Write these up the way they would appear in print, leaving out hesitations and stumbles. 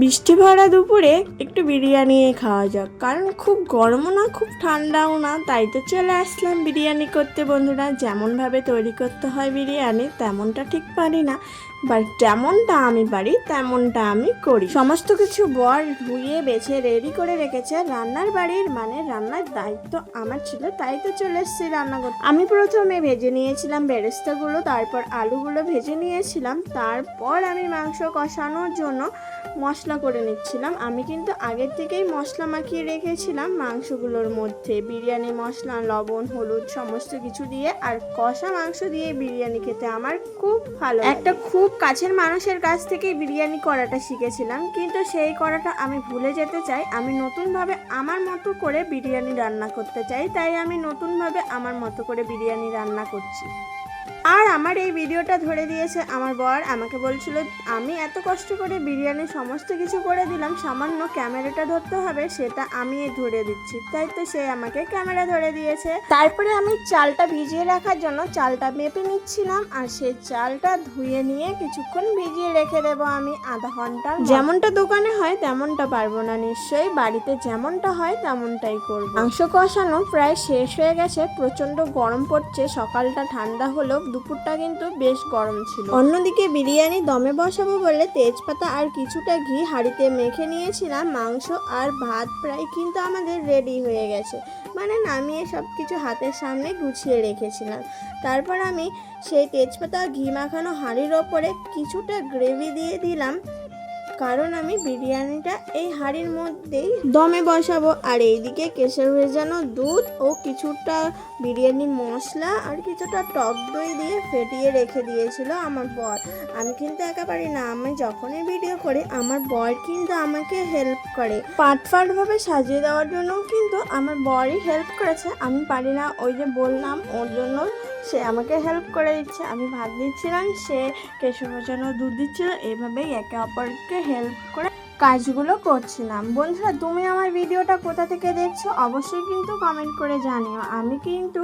বৃষ্টি ভরা দুপুরে একটু বিরিয়ানি খাওয়া যাক, কারণ খুব গরমও না খুব ঠান্ডাও না, তাই তো চলে আসলাম বিরিয়ানি করতে। বন্ধুরা, যেমনভাবে তৈরি করতে হয় বিরিয়ানি তেমনটা ঠিক পারি না, বাট যেমনটা আমি পারি তেমনটা আমি করি। সমস্ত কিছু বর ধুয়ে বেছে রেডি করে রেখেছে। রান্নার বাড়ির রান্নার দায়িত্ব আমার ছিল, তাই তো চলে এসেছি রান্না করতে। আমি প্রথমে ভেজে নিয়েছিলাম বেরেস্তাগুলো, তারপর আলুগুলো ভেজে নিয়েছিলাম, তারপর আমি মাংস কষানোর জন্য মশলা করে নিচ্ছিলাম। আমি কিন্তু আগের থেকেই মশলা মাখিয়ে রেখেছিলাম মাংসগুলোর মধ্যে, বিরিয়ানি মশলা, লবণ, হলুদ সমস্ত কিছু দিয়ে। আর কষা মাংস দিয়ে বিরিয়ানি খেতে আমার খুব ভালো। একটা খুব কাছের মানুষের কাছ থেকে বিরিয়ানি করাটা শিখেছিলাম, কিন্তু সেই করাটা আমি ভুলে যেতে চাই। আমি নতুনভাবে আমার মতো করে বিরিয়ানি রান্না করতে চাই, তাই আমি নতুনভাবে আমার মতো করে বিরিয়ানি রান্না করছি। আর আমার এই ভিডিওটা ধরে দিয়েছে আমার বর। আমাকে বলছিল আমি এত কষ্ট করে বিরিয়ানির সমস্ত কিছু করে দিলাম, সামান্য ক্যামেরাটা ধরতে হবে, সেটা আমি ধরে দিচ্ছি। তাই তো সে আমাকে ক্যামেরা ধরে দিয়েছে। তারপরে আমি চালটা ভিজিয়ে রাখার জন্য চালটা মেপে নিচ্ছিলাম, আর সেই চালটা ধুয়ে নিয়ে কিছুক্ষণ ভিজিয়ে রেখে দেবো আমি আধা ঘন্টা। যেমনটা দোকানে হয় তেমনটা পারবো না, নিশ্চয়ই বাড়িতে যেমনটা হয় তেমনটাই করবো। মাংস কষানো প্রায় শেষ হয়ে গেছে, প্রচন্ড গরম পড়ছে। সকালটা ঠান্ডা হলো, দুপুরটা কিন্তু বেশ গরম ছিল। অন্যদিকে বিরিয়ানি দমে বসাবো বলে তেজপাতা আর কিছুটা ঘি হাঁড়িতে মেখে নিয়েছিলাম। মাংস আর ভাত প্রায় কিন্তু আমাদের রেডি হয়ে গেছে, নামিয়ে সব কিছু হাতের সামনে গুছিয়ে রেখেছিলাম। তারপর আমি সেই তেজপাতা ঘি মাখানো হাঁড়ির ওপরে কিছুটা গ্রেভি দিয়ে দিলাম, কারণ আমি বিরিয়ানিটা এই হাঁড়ির মধ্যেই দমে বসাবো। আর এইদিকে কেশর ভেজানো দুধ ও কিছুটা বিরিয়ানি মশলা আর কিছুটা টক দই দিয়ে ফেটিয়ে রেখে দিয়েছিল আমার বর। আমি কিন্তু একা পারি না, আমি যখনই ভিডিও করি আমার বর কিন্তু আমাকে হেল্প করে। পাটভাবে সাজিয়ে দেওয়ার জন্য কিন্তু আমার বরই হেল্প করেছে, আমি পারি না। ওই যে বললাম, ওর জন্য সে আমাকে হেল্প করে দিচ্ছে। আমি ভাত দিচ্ছিলাম, সে কেশর ভেজানো দুধ দিচ্ছিল, এইভাবেই একে অপরকে হেল্প করে কাজগুলো করছিলাম। বন্ধুরা, তুমি আমার ভিডিওটা কোথা থেকে দেখছো অবশ্যই কিন্তু কমেন্ট করে জানিও। আমি কিন্তু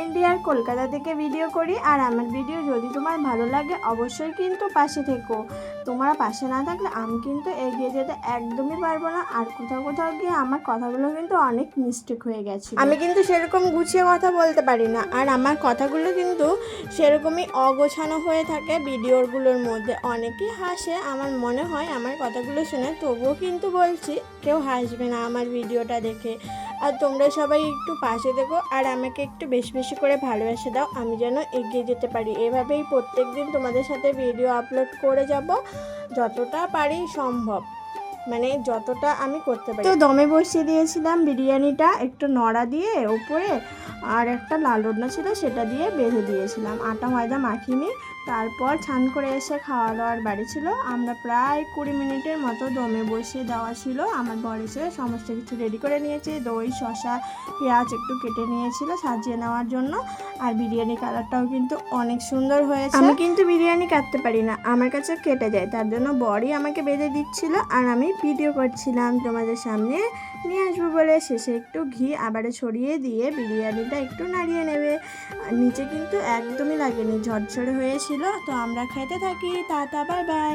ইন্ডিয়ার কলকাতা থেকে ভিডিও করি, আর আমার ভিডিও যদি তোমার ভালো লাগে অবশ্যই কিন্তু পাশে থেকো। তোমরা পাশে না থাকলে আমি কিন্তু এগিয়ে যেতে একদমই পারবো না। আর কোথাও কোথাও গিয়ে আমার কথাগুলো কিন্তু অনেক মিস্টেক হয়ে গেছে। আমি কিন্তু সেরকম গুছিয়ে কথা বলতে পারি না, আর আমার কথাগুলো কিন্তু সেরকমই অগোছানো হয়ে থাকে ভিডিওগুলোর মধ্যে। অনেকেই হাসে, আমার মনে হয় আমার কথাগুলো শুনে, তবুও কিন্তু বলছি কেউ হাসবে না আমার ভিডিওটা দেখে। আর তোমরা সবাই একটু পাশে দেখো, আর আমাকে একটু বেশি বেশি করে ভালোবাসা দাও, আমি যেন এগিয়ে যেতে পারি। এভাবেই প্রত্যেক দিন তোমাদের সাথে ভিডিও আপলোড করে যাব, যতটা পারি সম্ভব, যতটা আমি করতে পারি। তো দমে বসিয়ে দিয়েছিলাম বিরিয়ানিটা, একটু নড়া দিয়ে উপরে, আর একটা লাল ওড়না ছিল সেটা দিয়ে বেঁধে দিয়েছিলাম, আটা ময়দা মাখিনি। তারপর ছান করে এসে খাওয়া দাওয়ার বাড়ি ছিল। আমরা প্রায় 20 মিনিটের মতো দমে বসিয়ে দেওয়া ছিল। আমার বর এসে সমস্ত কিছু রেডি করে নিয়েছে, দই, শসা, পেঁয়াজ একটু কেটে নিয়েছিল সাজিয়ে নেওয়ার জন্য। আর বিরিয়ানি কালারটাও কিন্তু অনেক সুন্দর হয়েছে। আমি কিন্তু বিরিয়ানি কাটতে পারি না, আমার কাছে কেটে যায়, তার জন্য বরই আমাকে বেঁধে দিচ্ছিল, আর আমি ভিডিও করছিলাম তোমাদের সামনে নিয়ে আসবো বলে। শেষে একটু ঘি আবারে ছড়িয়ে দিয়ে বিরিয়ানিটা একটু নাড়িয়ে নেবে। নিচে কিন্তু একদমই লাগেনি, ঝরঝরে হয়েছিল। তো আমরা খেতে থাকি। Tata, bye bye.